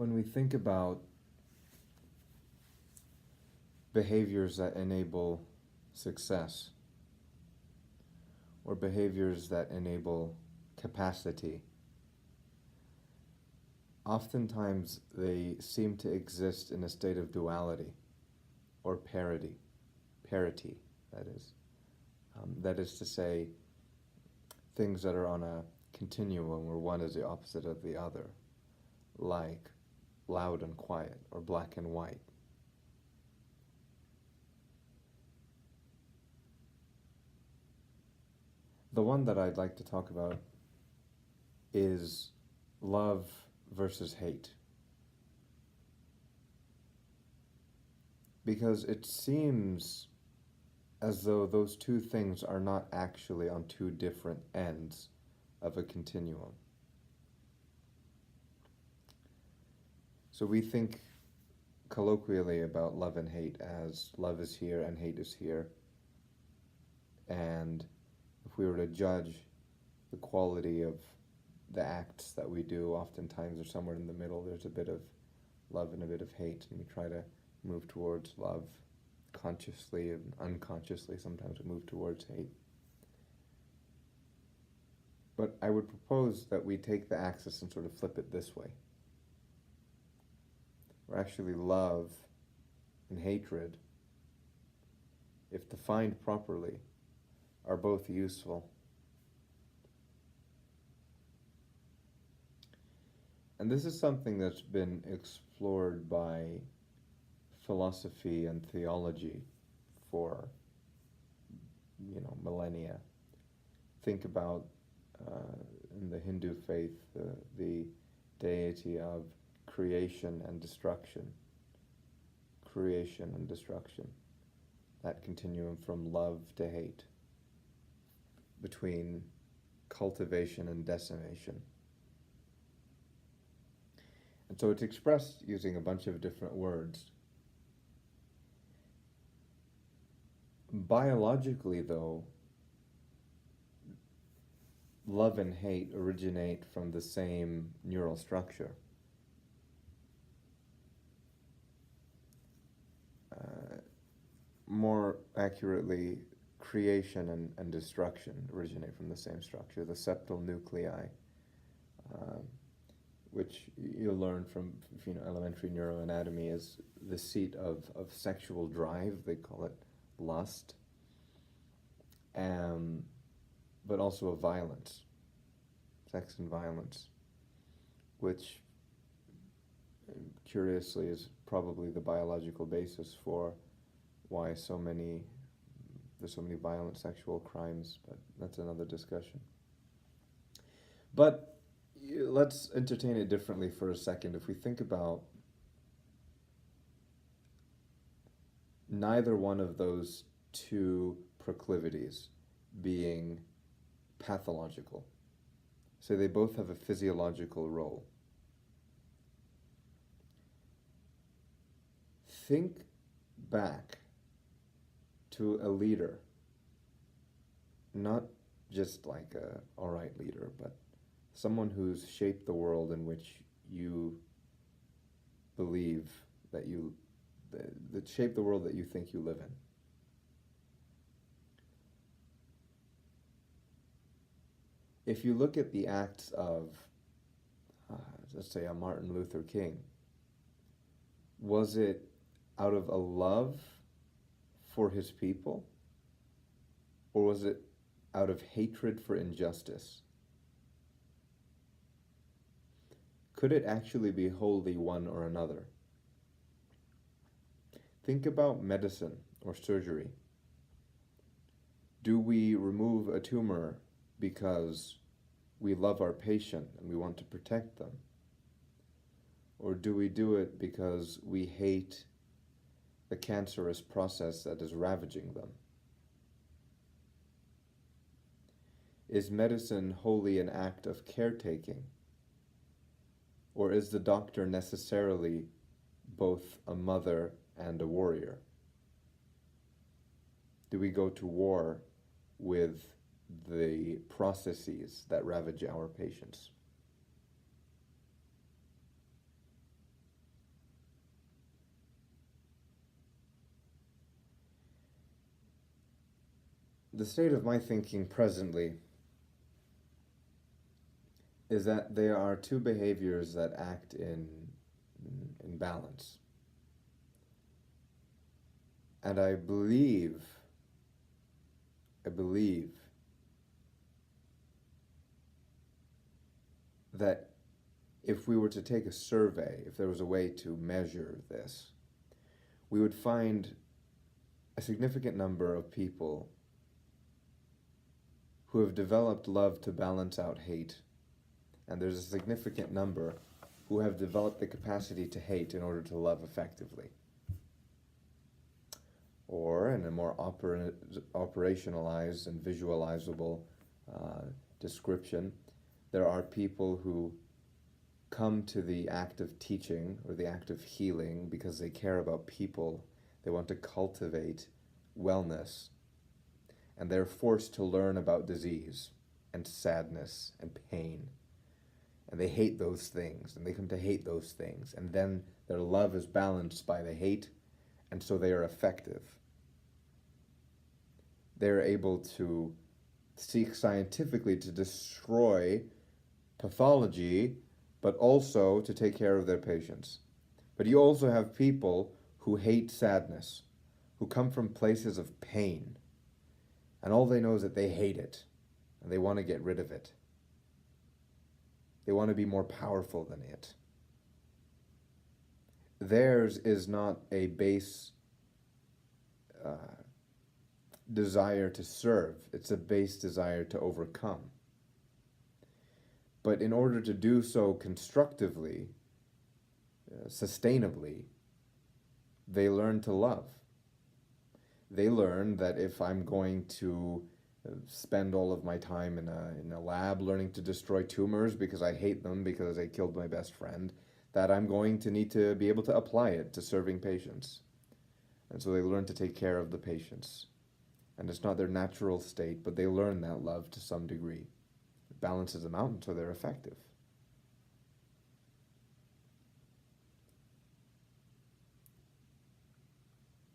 When we think about behaviors that enable success or behaviors that enable capacity, oftentimes they seem to exist in a state of duality or parity, that is. That is to say, things that are on a continuum where one is the opposite of the other, like loud and quiet or black and white. The one that I'd like to talk about is love versus hate. Because it seems as though those two things are not actually on two different ends of a continuum. So we think colloquially about love and hate as love is here and hate is here. And if we were to judge the quality of the acts that we do, oftentimes they're somewhere in the middle. There's a bit of love and a bit of hate, and we try to move towards love consciously and unconsciously. Sometimes we move towards hate. But I would propose that we take the axis and sort of flip it this way. Where actually love and hatred, if defined properly, are both useful. And this is something that's been explored by philosophy and theology for, millennia. Think about in the Hindu faith, the deity of creation and destruction. Creation and destruction. That continuum from love to hate, between cultivation and decimation. And so it's expressed using a bunch of different words. Biologically, though, love and hate originate from the same neural structure. More accurately, creation and destruction originate from the same structure, the septal nuclei, which you'll learn from elementary neuroanatomy is the seat of sexual drive. They call it lust, but also of violence, sex and violence, which curiously is probably the biological basis for why there's so many violent sexual crimes, but that's another discussion. But let's entertain it differently for a second. If we think about neither one of those two proclivities being pathological, so they both have a physiological role. Think back to a leader, not just like a alright leader, but someone who's shaped the world in which you believe that shaped the world that you think you live in. If you look at the acts of, let's say, a Martin Luther King, was it out of a love for his people, or was it out of hatred for injustice? Could it actually be wholly one or another? Think about medicine or surgery. Do we remove a tumor because we love our patient and we want to protect them? Or do we do it because we hate the cancerous process that is ravaging them? Is medicine wholly an act of caretaking? Or is the doctor necessarily both a mother and a warrior? Do we go to war with the processes that ravage our patients? the state of my thinking presently is that there are two behaviors that act in balance. And I believe that if we were to take a survey, if there was a way to measure this, we would find a significant number of people who have developed love to balance out hate. And there's a significant number who have developed the capacity to hate in order to love effectively. Or, in a more operationalized and visualizable description, there are people who come to the act of teaching or the act of healing because they care about people. They want to cultivate wellness. And they're forced to learn about disease and sadness and pain. And they hate those things, and they come to hate those things. And then their love is balanced by the hate, and so they are effective. They're able to seek scientifically to destroy pathology, but also to take care of their patients. But you also have people who hate sadness, who come from places of pain, and all they know is that they hate it, and they want to get rid of it. They want to be more powerful than it. Theirs is not a base desire to serve. It's a base desire to overcome. But in order to do so constructively, sustainably, they learn to love. They learn that if I'm going to spend all of my time in a lab learning to destroy tumors because I hate them because I killed my best friend, that I'm going to need to be able to apply it to serving patients. And so they learn to take care of the patients. And it's not their natural state, but they learn that love to some degree. It balances them out until they're effective.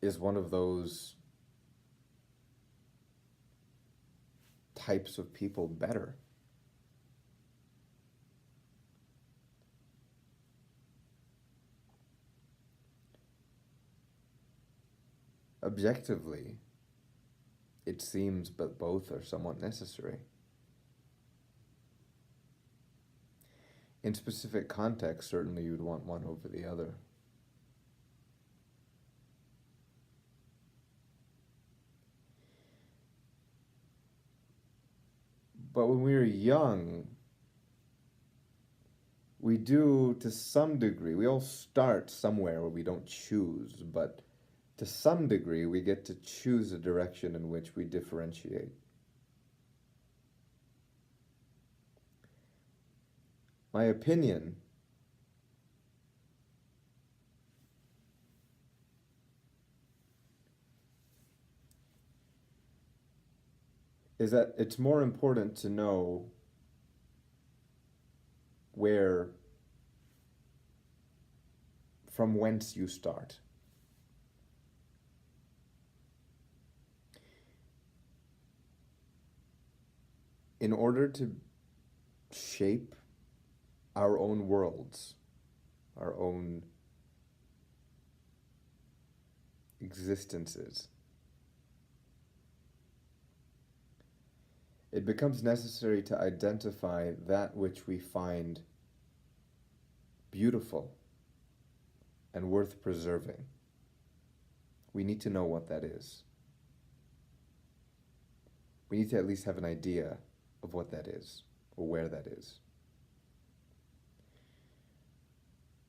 Is one of those types of people better? Objectively, it seems but both are somewhat necessary. In specific contexts, certainly you'd want one over the other. But when we were young, we do, to some degree, we all start somewhere where we don't choose, but to some degree, we get to choose a direction in which we differentiate. My opinion is that it's more important to know from whence you start. In order to shape our own worlds, our own existences, it becomes necessary to identify that which we find beautiful and worth preserving. We need to know what that is. We need to at least have an idea of what that is, or where that is.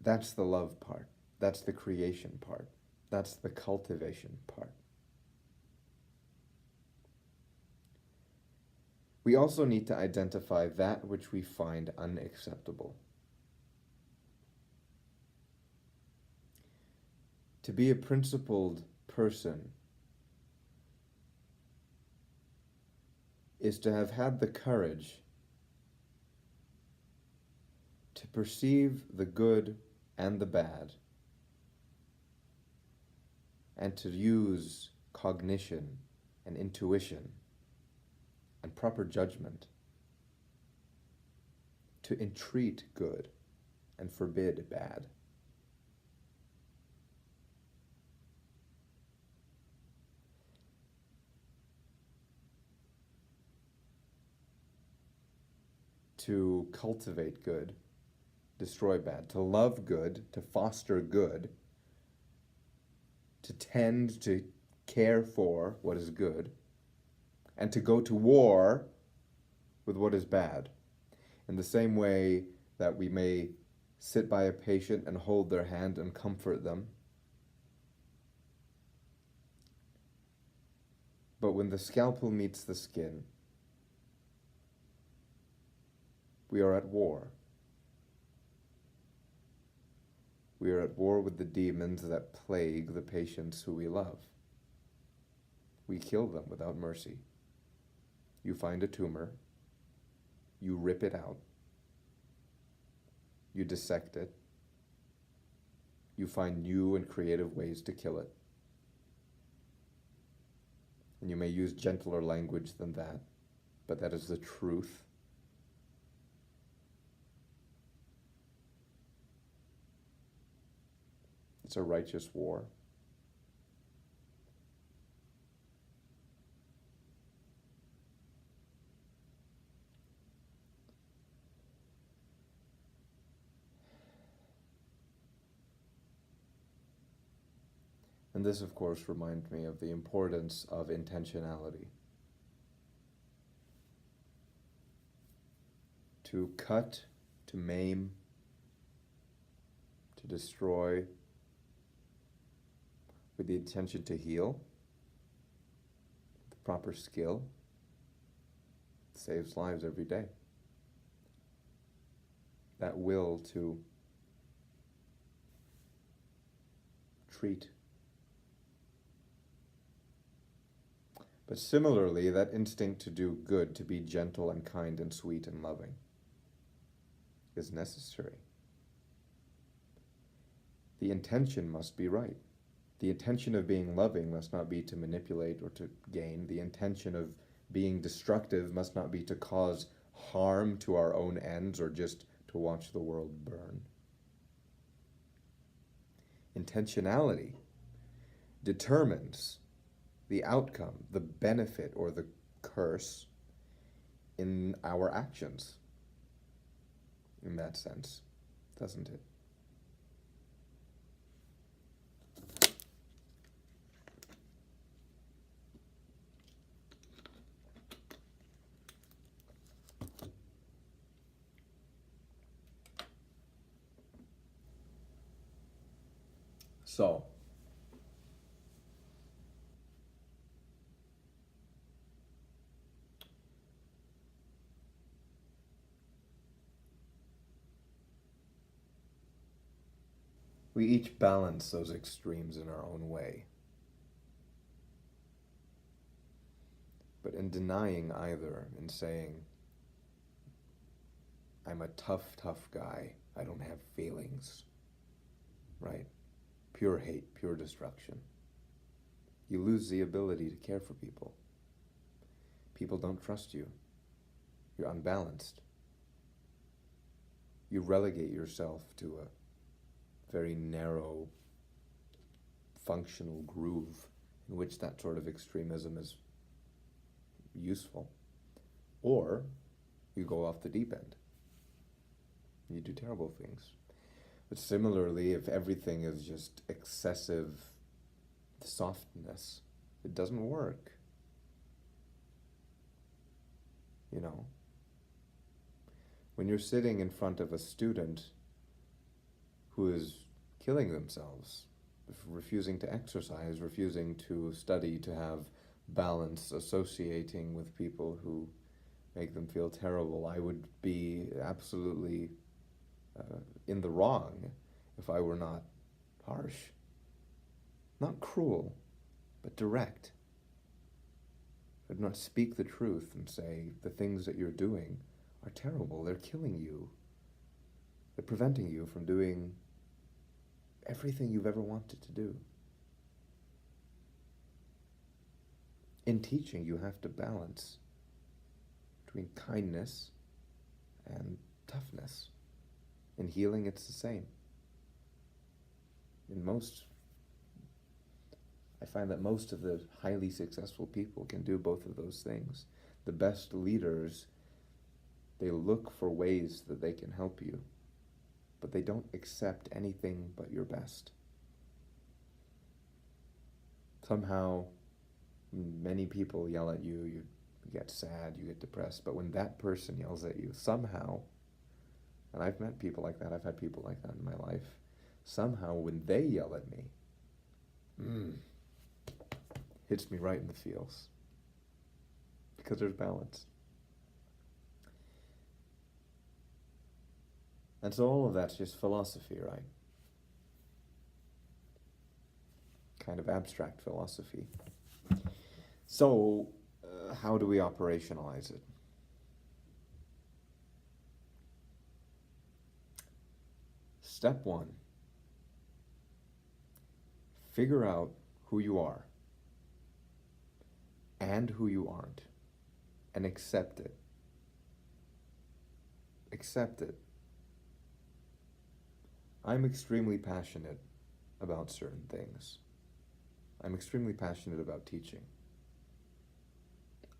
That's the love part. That's the creation part. That's the cultivation part. We also need to identify that which we find unacceptable. To be a principled person is to have had the courage to perceive the good and the bad, and to use cognition and intuition and proper judgment to entreat good and forbid bad. To cultivate good, destroy bad, to love good, to foster good, to tend to care for what is good, and to go to war with what is bad. In the same way that we may sit by a patient and hold their hand and comfort them, but when the scalpel meets the skin, we are at war. We are at war with the demons that plague the patients who we love. We kill them without mercy. You find a tumor, you rip it out, you dissect it, you find new and creative ways to kill it. And you may use gentler language than that, but that is the truth. It's a righteous war. And this, of course, reminds me of the importance of intentionality. To cut, to maim, to destroy, with the intention to heal, the proper skill, saves lives every day. That will to treat. But similarly, that instinct to do good, to be gentle and kind and sweet and loving, is necessary. The intention must be right. The intention of being loving must not be to manipulate or to gain. The intention of being destructive must not be to cause harm to our own ends or just to watch the world burn. Intentionality determines the outcome, the benefit or the curse in our actions, in that sense, doesn't it? So, we each balance those extremes in our own way. But in denying either, in saying, I'm a tough, tough guy, I don't have feelings, right? Pure hate, pure destruction. You lose the ability to care for people. People don't trust you. You're unbalanced. You relegate yourself to a very narrow, functional groove in which that sort of extremism is useful. Or you go off the deep end. You do terrible things. But similarly, if everything is just excessive softness, it doesn't work. You know? When you're sitting in front of a student who is killing themselves, refusing to exercise, refusing to study, to have balance, associating with people who make them feel terrible, I would be absolutely in the wrong if I were not harsh. Not cruel, but direct. I'd not speak the truth and say the things that you're doing are terrible. They're killing you. They're preventing you from doing everything you've ever wanted to do. In teaching, you have to balance between kindness and toughness. In healing, it's the same. I find that most of the highly successful people can do both of those things. The best leaders, they look for ways that they can help you, but they don't accept anything but your best. Somehow, many people yell at you, you get sad, you get depressed, but when that person yells at you, somehow, and I've met people like that, I've had people like that in my life, somehow when they yell at me, hits me right in the feels. Because there's balance. And so all of that's just philosophy, right? Kind of abstract philosophy. So, how do we operationalize it? Step 1, figure out who you are and who you aren't, and accept it. Accept it. I'm extremely passionate about certain things. I'm extremely passionate about teaching.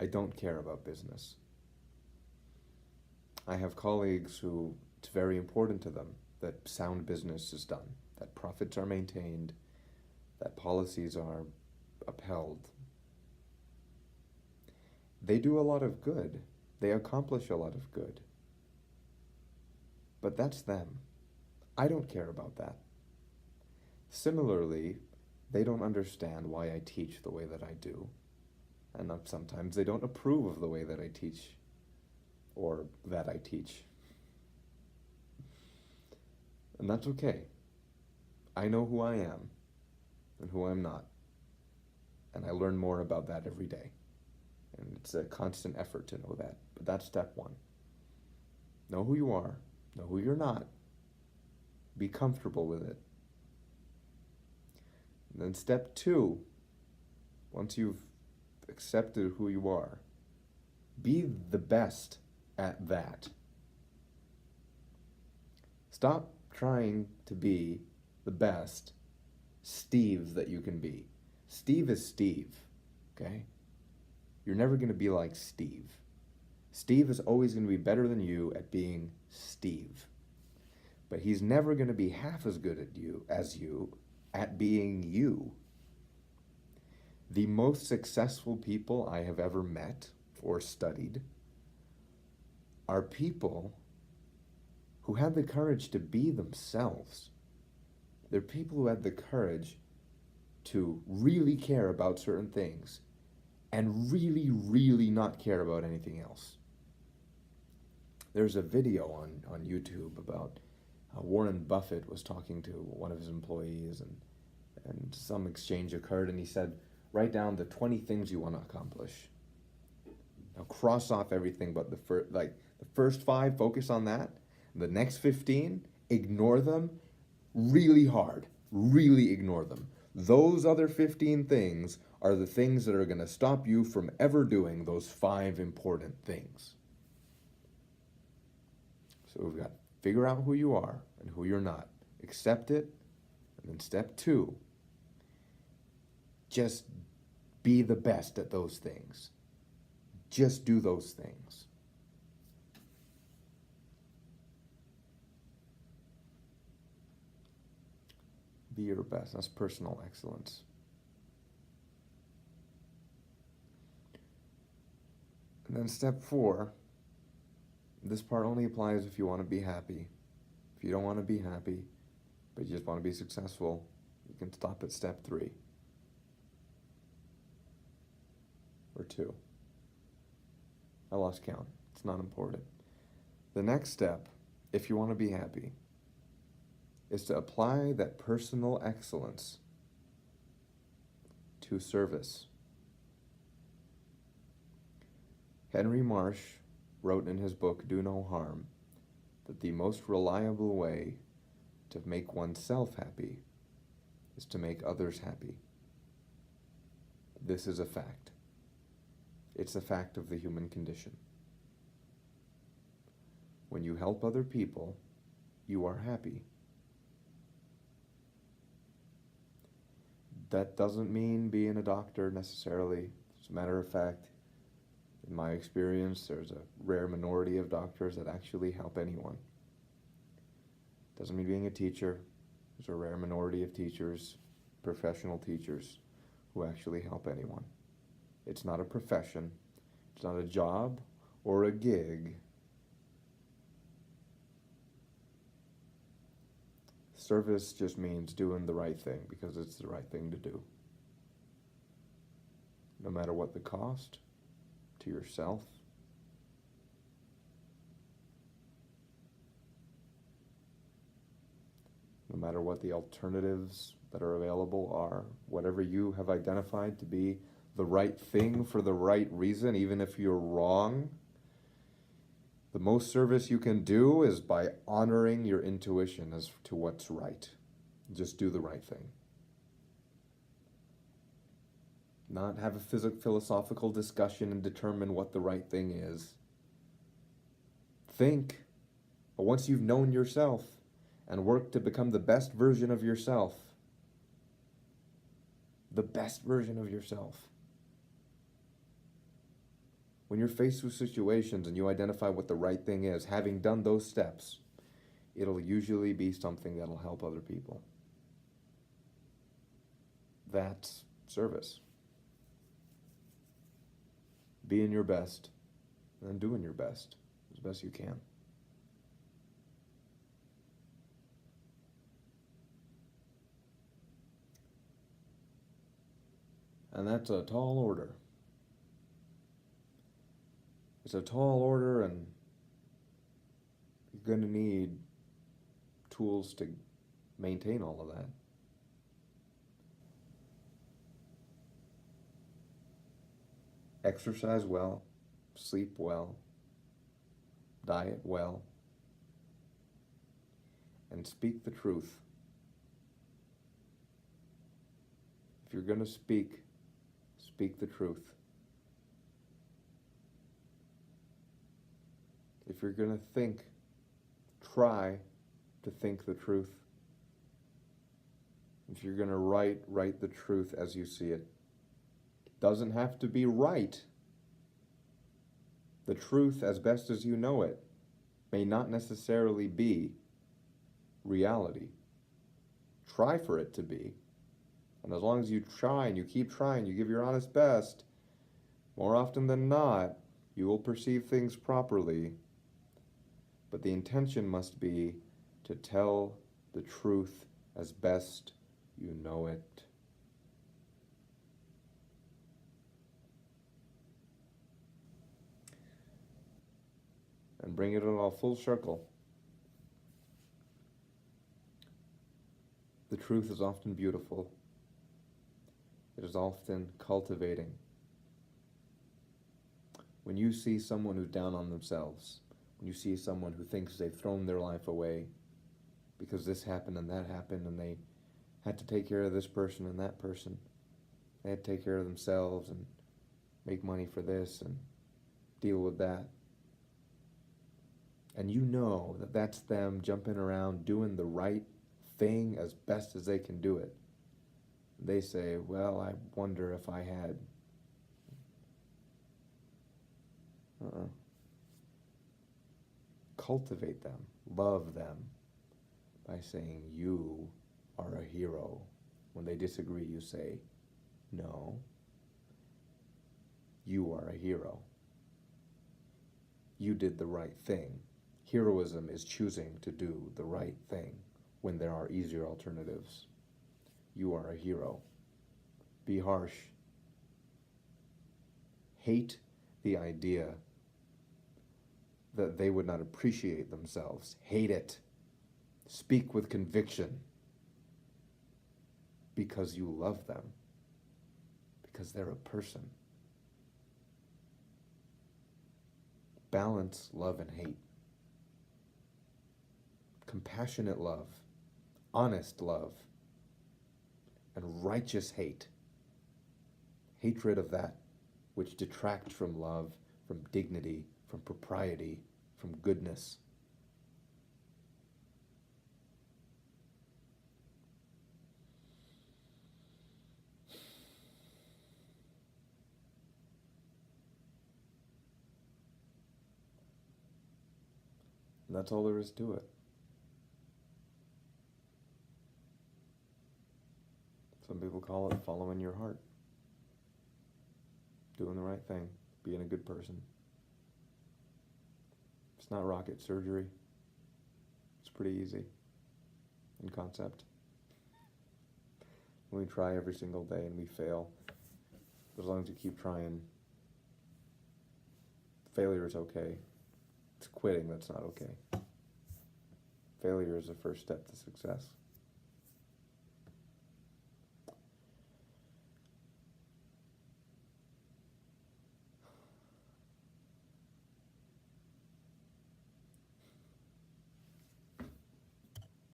I don't care about business. I have colleagues who it's very important to them that sound business is done, that profits are maintained, that policies are upheld. They do a lot of good. They accomplish a lot of good. But that's them. I don't care about that. Similarly, they don't understand why I teach the way that I do. And sometimes they don't approve of the way that I teach, or that I teach. And that's okay. I know who I am and who I'm not. And I learn more about that every day. And it's a constant effort to know that. But that's step 1. Know who you are. Know who you're not. Be comfortable with it. And then step 2, once you've accepted who you are, be the best at that. Stop trying to be the best Steve that you can be. Steve is Steve, okay? You're never going to be like Steve. Steve is always going to be better than you at being Steve. But he's never going to be half as good as you at being you. The most successful people I have ever met or studied are people who had the courage to be themselves. They're people who had the courage to really care about certain things and really, really not care about anything else. There's a video on YouTube about Warren Buffett was talking to one of his employees, and some exchange occurred, and he said, write down the 20 things you want to accomplish. Now cross off everything but the first 5, focus on that. The next 15, ignore them really hard. Really ignore them. Those other 15 things are the things that are going to stop you from ever doing those 5 important things. So we've got to figure out who you are and who you're not. Accept it. And then step 2, just be the best at those things. Just do those things. Be your best. That's personal excellence. And then step 4, this part only applies if you want to be happy. If you don't want to be happy, but you just want to be successful, you can stop at step 3. Or 2. I lost count. It's not important. The next step, if you want to be happy, is to apply that personal excellence to service. Henry Marsh wrote in his book, Do No Harm, that the most reliable way to make oneself happy is to make others happy. This is a fact. It's a fact of the human condition. When you help other people, you are happy. That doesn't mean being a doctor necessarily. As a matter of fact, in my experience, there's a rare minority of doctors that actually help anyone. Doesn't mean being a teacher. There's a rare minority of teachers, professional teachers, who actually help anyone. It's not a profession. It's not a job or a gig. Service just means doing the right thing because it's the right thing to do. No matter what the cost to yourself, no matter what the alternatives that are available are, whatever you have identified to be the right thing for the right reason, even if you're wrong, the most service you can do is by honoring your intuition as to what's right. Just do the right thing. Not have a philosophical discussion and determine what the right thing is. Think, but once you've known yourself and worked to become the best version of yourself, when you're faced with situations and you identify what the right thing is, having done those steps, it'll usually be something that'll help other people. That's service. Being your best and doing your best as best you can. And that's a tall order. It's a tall order, and you're going to need tools to maintain all of that. Exercise well, sleep well, diet well, and speak the truth. If you're going to speak the truth. If you're going to think, try to think the truth. If you're going to write the truth as you see it. Doesn't have to be right. The truth, as best as you know it, may not necessarily be reality. Try for it to be. And as long as you try and you keep trying, you give your honest best, more often than not, you will perceive things properly. But the intention must be to tell the truth as best you know it. And bring it all full circle. The truth is often beautiful. It is often cultivating. When you see someone who's down on themselves, when you see someone who thinks they've thrown their life away because this happened and that happened and they had to take care of this person and that person, they had to take care of themselves and make money for this and deal with that. And you know that that's them jumping around doing the right thing as best as they can do it. They say, well, I wonder if I had. Cultivate them, love them by saying, you are a hero. When they disagree, you say, no, you are a hero. You did the right thing. Heroism is choosing to do the right thing when there are easier alternatives. You are a hero. Be harsh. Hate the idea that they would not appreciate themselves. Hate it. Speak with conviction. Because you love them. Because they're a person. Balance love and hate. Compassionate love. Honest love. And righteous hate. Hatred of that which detracts from love, from dignity, from propriety, from goodness. And that's all there is to it. Some people call it following your heart. Doing the right thing. Being a good person. It's not rocket surgery. It's pretty easy in concept. We try every single day and we fail. As long as you keep trying, failure is okay. It's quitting that's not okay. Failure is the first step to success.